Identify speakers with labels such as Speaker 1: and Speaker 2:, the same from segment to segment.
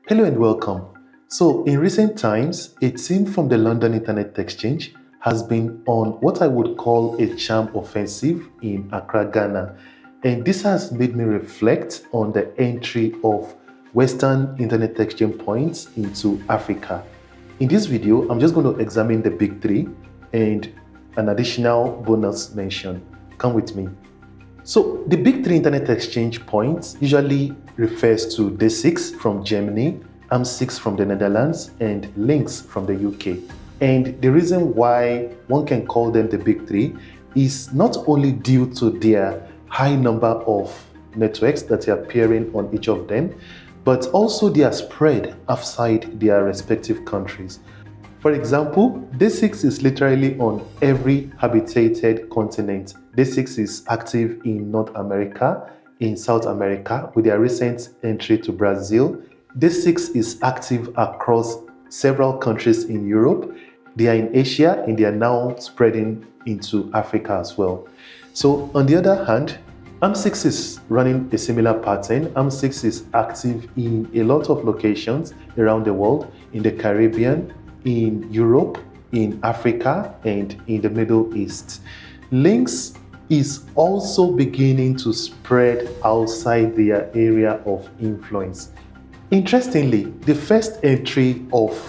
Speaker 1: Hello and welcome. So, in recent times, a team from the London Internet Exchange has been on what I would call a charm offensive in Accra, Ghana. And this has made me reflect on the entry of Western Internet Exchange points into Africa. In this video, I'm just going to examine the big three and an additional bonus mention. Come with me. So the big three internet exchange points usually refers to D6 from Germany, AM6 from the Netherlands, and Lynx from the UK. And the reason why one can call them the big three is not only due to their high number of networks that are appearing on each of them, but also their spread outside their respective countries. For example, D6 is literally on every habitated continent. D6 is active in North America, in South America, with their recent entry to Brazil. D6 is active across several countries in Europe. They are in Asia and they are now spreading into Africa as well. So on the other hand, AM6 is running a similar pattern. AM6 is active in a lot of locations around the world, in the Caribbean, in Europe, in Africa, and in the Middle East. Lynx is also beginning to spread outside their area of influence. Interestingly, the first entry of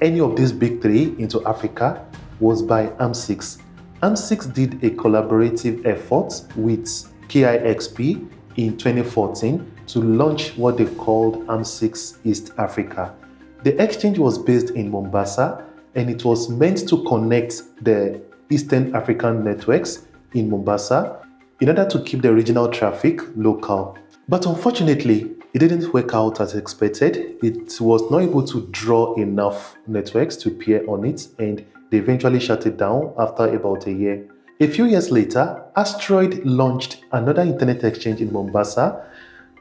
Speaker 1: any of these big three into Africa was by AM6. AM6 did a collaborative effort with KIXP in 2014 to launch what they called AM6 East Africa. The exchange was based in Mombasa and it was meant to connect the Eastern African networks in Mombasa in order to keep the regional traffic local. But unfortunately, it didn't work out as expected. It was not able to draw enough networks to appear on it, and they eventually shut it down after about a year. A few years later, Asteroid launched another internet exchange in Mombasa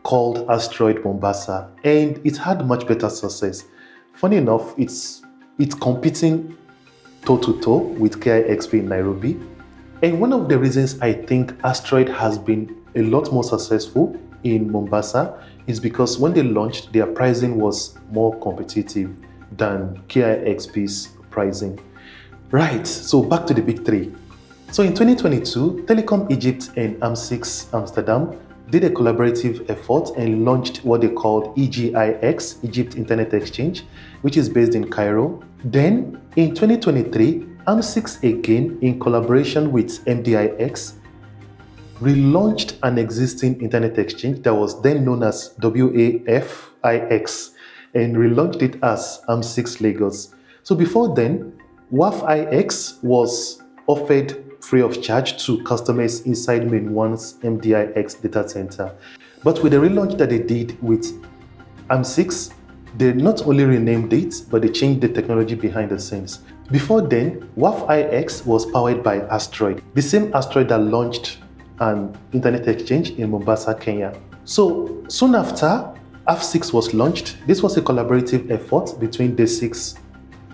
Speaker 1: called Asteroid Mombasa, and it had much better success. Funny enough, it's competing toe-to-toe with KIXP in Nairobi. And one of the reasons I think Asteroid has been a lot more successful in Mombasa is because when they launched, their pricing was more competitive than KIXP's pricing. Right, so back to the big three. So in 2022, Telecom Egypt and AM6 Amsterdam did a collaborative effort and launched what they called EGIX, Egypt Internet Exchange, which is based in Cairo. Then in 2023, AM6 again, in collaboration with MDIX, relaunched an existing internet exchange that was then known as WAFIX and relaunched it as AM6 Lagos. So before then, WAFIX was offered free of charge to customers inside MainOne's MDIX data center. But with the relaunch that they did with AM6, they not only renamed it, but they changed the technology behind the scenes. Before then, WAFIX was powered by Asteroid, the same Asteroid that launched an internet exchange in Mombasa, Kenya. So soon after AM6 was launched, this was a collaborative effort between D6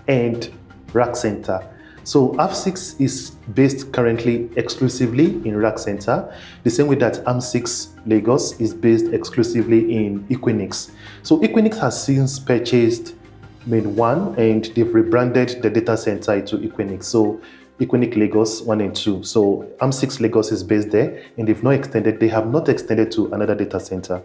Speaker 1: and Rack Center. So AM6 is based currently exclusively in Rack Center, the same way that AM6 Lagos is based exclusively in Equinix. So Equinix has since purchased MainOne and they've rebranded the data center into Equinix. So Equinix Lagos 1 and 2. So AM6 Lagos is based there and they have not extended to another data center.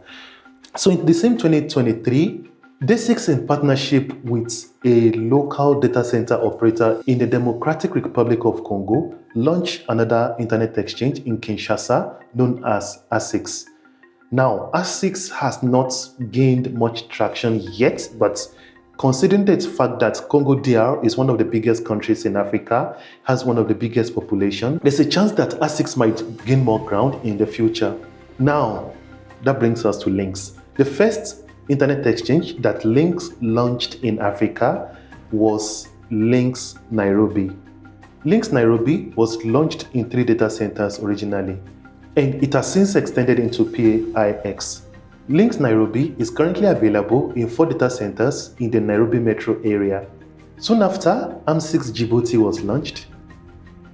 Speaker 1: So in the same 2023, D6 in partnership with a local data center operator in the Democratic Republic of Congo launched another internet exchange in Kinshasa known as ASIX. Now, ASIX has not gained much traction yet, but considering the fact that Congo DR is one of the biggest countries in Africa, has one of the biggest population, there's a chance that ASIX might gain more ground in the future. Now, that brings us to Lynx. The first internet exchange that Lynx launched in Africa was Lynx Nairobi. Lynx Nairobi was launched in 3 data centers originally, and it has since extended into PIX. Lynx Nairobi is currently available in 4 data centers in the Nairobi metro area. Soon after, AM6 Djibouti was launched,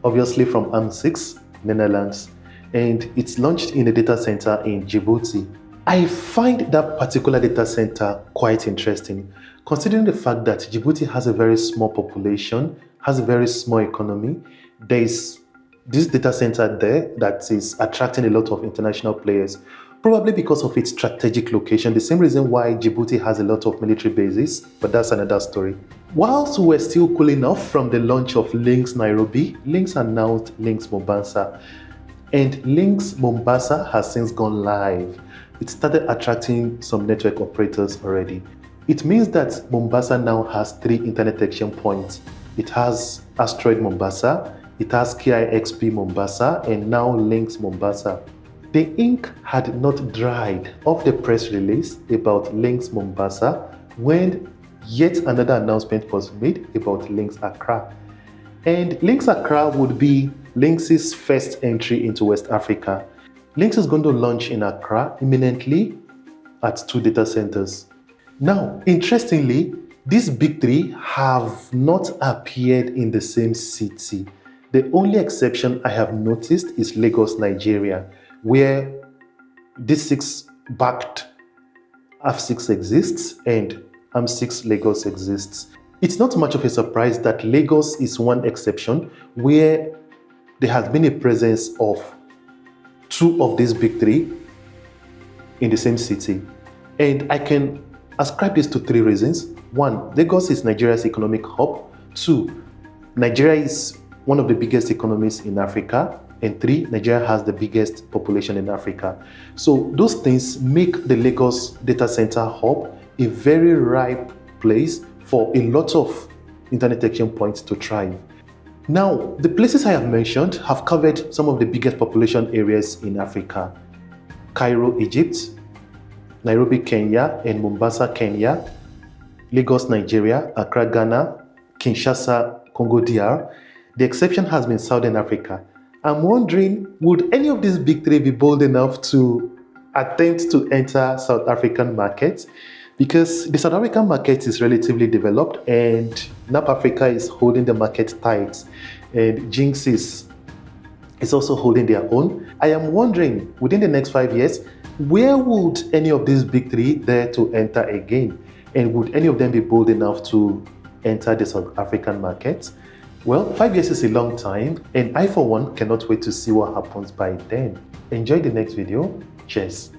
Speaker 1: obviously from AM6 Netherlands, and it's launched in a data center in Djibouti. I find that particular data center quite interesting, considering the fact that Djibouti has a very small population, has a very small economy. There is this data center there that is attracting a lot of international players, probably because of its strategic location, the same reason why Djibouti has a lot of military bases, but that's another story. Whilst we're still cooling off from the launch of Lynx Nairobi, Lynx announced Lynx Mombasa. And Lynx Mombasa has since gone live. It started attracting some network operators already. It means that Mombasa now has 3 internet exchange points. It has Asteroid Mombasa, it has KIXP Mombasa, and now Lynx Mombasa. The ink had not dried off the press release about Lynx Mombasa when yet another announcement was made about Lynx Accra. And Lynx Accra would be Lynx's first entry into West Africa. Lynx is going to launch in Accra imminently at 2 data centers. Now, interestingly, these big 3 have not appeared in the same city. The only exception I have noticed is Lagos, Nigeria, where D6 backed AF6 exists and AM6 Lagos exists. It's not much of a surprise that Lagos is one exception where there has been a presence of 2 of these big 3 in the same city. And I can ascribe this to 3 reasons. 1, Lagos is Nigeria's economic hub. 2, Nigeria is one of the biggest economies in Africa. And 3, Nigeria has the biggest population in Africa. So those things make the Lagos data center hub a very ripe place for a lot of internet exchange points to thrive. Now, the places I have mentioned have covered some of the biggest population areas in Africa. Cairo, Egypt, Nairobi, Kenya, and Mombasa, Kenya, Lagos, Nigeria, Accra, Ghana, Kinshasa, Congo DR. The exception has been Southern Africa. I'm wondering, would any of these big 3 be bold enough to attempt to enter South African markets? Because the South African market is relatively developed and NAP Africa is holding the market tight, and Jinx is also holding their own. I am wondering, within the next 5 years, where would any of these big 3 dare to enter again? And would any of them be bold enough to enter the South African market? Well, 5 years is a long time, and I for one cannot wait to see what happens by then. Enjoy the next video. Cheers.